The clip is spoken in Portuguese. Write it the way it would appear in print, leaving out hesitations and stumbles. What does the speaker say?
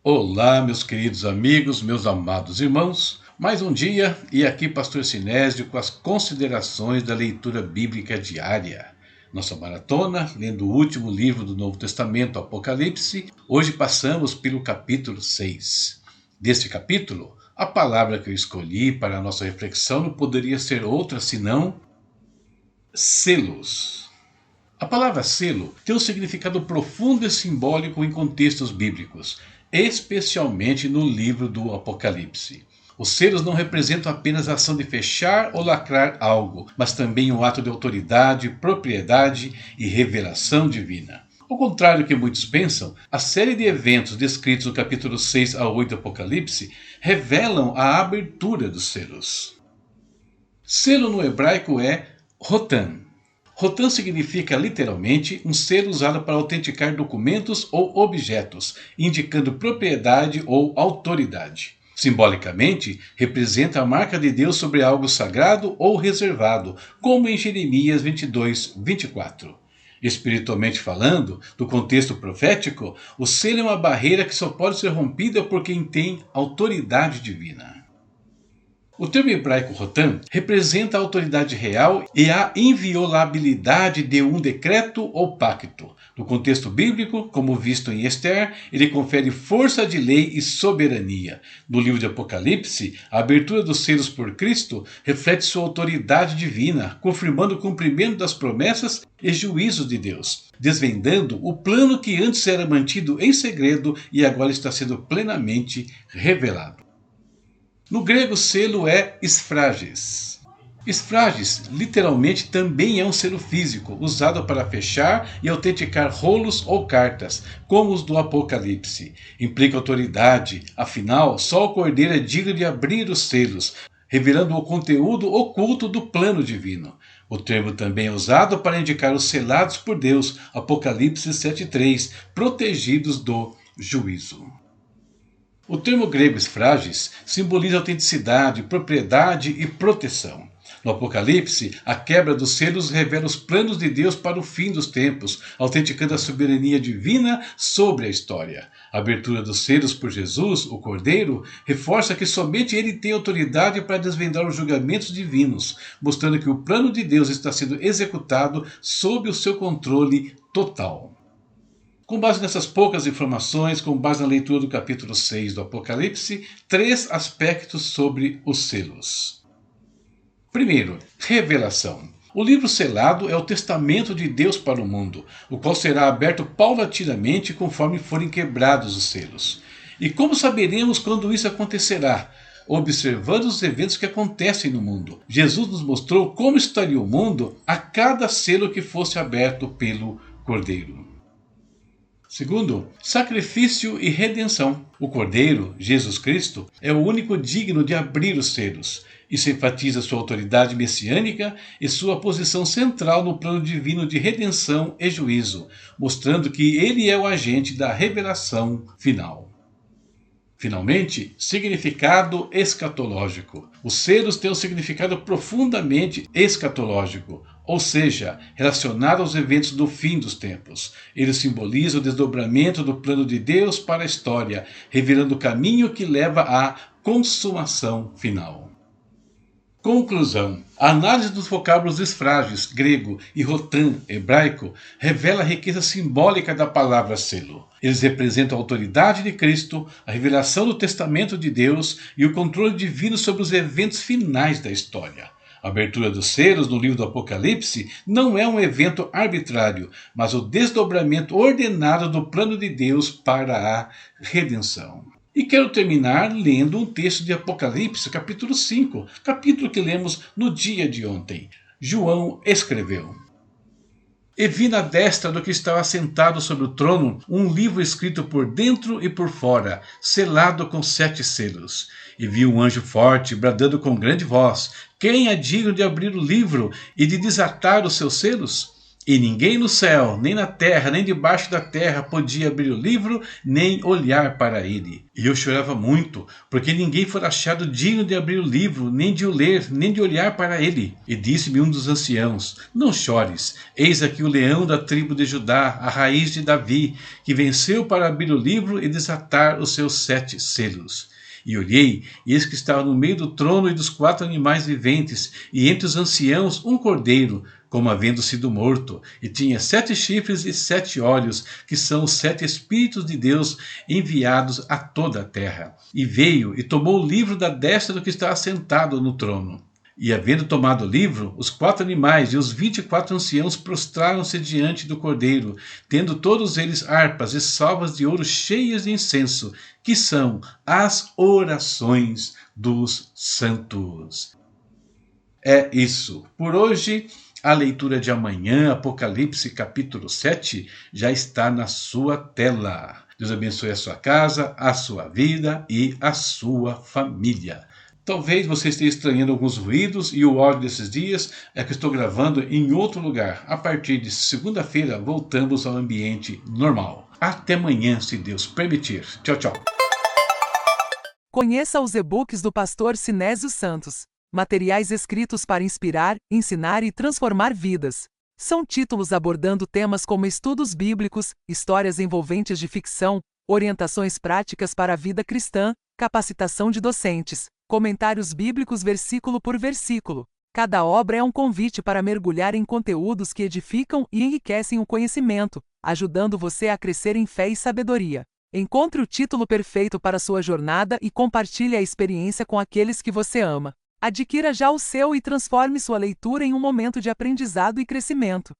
Olá, meus queridos amigos, meus amados irmãos. Mais um dia e aqui Pastor Sinésio com as considerações da leitura bíblica diária. Nossa maratona, lendo o último livro do Novo Testamento, Apocalipse. Hoje passamos pelo capítulo 6. Deste capítulo, a palavra que eu escolhi para a nossa reflexão não poderia ser outra senão selos. A palavra selo tem um significado profundo e simbólico em contextos bíblicos, especialmente no livro do Apocalipse. Os selos não representam apenas a ação de fechar ou lacrar algo, mas também um ato de autoridade, propriedade e revelação divina. Ao contrário do que muitos pensam, a série de eventos descritos no capítulo 6 a 8 do Apocalipse revelam a abertura dos selos. Selo no hebraico é rotan. Rotan significa literalmente um selo usado para autenticar documentos ou objetos, indicando propriedade ou autoridade. Simbolicamente, representa a marca de Deus sobre algo sagrado ou reservado, como em Jeremias 22:24. Espiritualmente falando, no contexto profético, o selo é uma barreira que só pode ser rompida por quem tem autoridade divina. O termo hebraico rotan representa a autoridade real e a inviolabilidade de um decreto ou pacto. No contexto bíblico, como visto em Esther, ele confere força de lei e soberania. No livro de Apocalipse, a abertura dos selos por Cristo reflete sua autoridade divina, confirmando o cumprimento das promessas e juízos de Deus, desvendando o plano que antes era mantido em segredo e agora está sendo plenamente revelado. No grego, selo é esfrages. Esfrages, literalmente, também é um selo físico, usado para fechar e autenticar rolos ou cartas, como os do Apocalipse. Implica autoridade, afinal, só o Cordeiro é digno de abrir os selos, revelando o conteúdo oculto do plano divino. O termo também é usado para indicar os selados por Deus, Apocalipse 7:3, protegidos do juízo. O termo grego esfrages simboliza autenticidade, propriedade e proteção. No Apocalipse, a quebra dos selos revela os planos de Deus para o fim dos tempos, autenticando a soberania divina sobre a história. A abertura dos selos por Jesus, o Cordeiro, reforça que somente ele tem autoridade para desvendar os julgamentos divinos, mostrando que o plano de Deus está sendo executado sob o seu controle total. Com base nessas poucas informações, com base na leitura do capítulo 6 do Apocalipse, 3 aspectos sobre os selos. Primeiro, revelação. O livro selado é o testamento de Deus para o mundo, o qual será aberto paulatinamente conforme forem quebrados os selos. E como saberemos quando isso acontecerá? Observando os eventos que acontecem no mundo. Jesus nos mostrou como estaria o mundo a cada selo que fosse aberto pelo Cordeiro. Segundo, sacrifício e redenção. O Cordeiro, Jesus Cristo, é o único digno de abrir os selos. Isso enfatiza sua autoridade messiânica e sua posição central no plano divino de redenção e juízo, mostrando que ele é o agente da revelação final. Finalmente, significado escatológico. Os selos têm um significado profundamente escatológico, ou seja, relacionado aos eventos do fim dos tempos. Eles simbolizam o desdobramento do plano de Deus para a história, revelando o caminho que leva à consumação final. Conclusão. A análise dos vocábulos esfrages, grego, e rotan, hebraico, revela a riqueza simbólica da palavra selo. Eles representam a autoridade de Cristo, a revelação do testamento de Deus e o controle divino sobre os eventos finais da história. A abertura dos selos no livro do Apocalipse não é um evento arbitrário, mas o desdobramento ordenado do plano de Deus para a redenção. E quero terminar lendo um texto de Apocalipse, capítulo 5, capítulo que lemos no dia de ontem. João escreveu: E vi na destra do que estava sentado sobre o trono um livro escrito por dentro e por fora, selado com 7 selos. E vi um anjo forte, bradando com grande voz: Quem é digno de abrir o livro e de desatar os seus selos? E ninguém no céu, nem na terra, nem debaixo da terra podia abrir o livro, nem olhar para ele. E eu chorava muito, porque ninguém fora achado digno de abrir o livro, nem de o ler, nem de olhar para ele. E disse-me um dos anciãos: Não chores, eis aqui o leão da tribo de Judá, a raiz de Davi, que venceu para abrir o livro e desatar os seus 7 selos. E olhei, e eis que estava no meio do trono e dos 4 animais viventes, e entre os anciãos um cordeiro, como havendo sido morto, e tinha 7 chifres e 7 olhos, que são os 7 Espíritos de Deus enviados a toda a terra. E veio e tomou o livro da destra do que estava sentado no trono. E havendo tomado o livro, os 4 animais e os 24 anciãos prostraram-se diante do cordeiro, tendo todos eles harpas e salvas de ouro cheias de incenso, que são as orações dos santos. É isso. Por hoje, a leitura de amanhã, Apocalipse capítulo 7, já está na sua tela. Deus abençoe a sua casa, a sua vida e a sua família. Talvez você esteja estranhando alguns ruídos e o áudio desses dias é que eu estou gravando em outro lugar. A partir de segunda-feira, voltamos ao ambiente normal. Até amanhã, se Deus permitir. Tchau, tchau. Conheça os e-books do pastor Sinésio Santos. Materiais escritos para inspirar, ensinar e transformar vidas. São títulos abordando temas como estudos bíblicos, histórias envolventes de ficção, orientações práticas para a vida cristã, capacitação de docentes, comentários bíblicos versículo por versículo. Cada obra é um convite para mergulhar em conteúdos que edificam e enriquecem o conhecimento, ajudando você a crescer em fé e sabedoria. Encontre o título perfeito para sua jornada e compartilhe a experiência com aqueles que você ama. Adquira já o seu e transforme sua leitura em um momento de aprendizado e crescimento.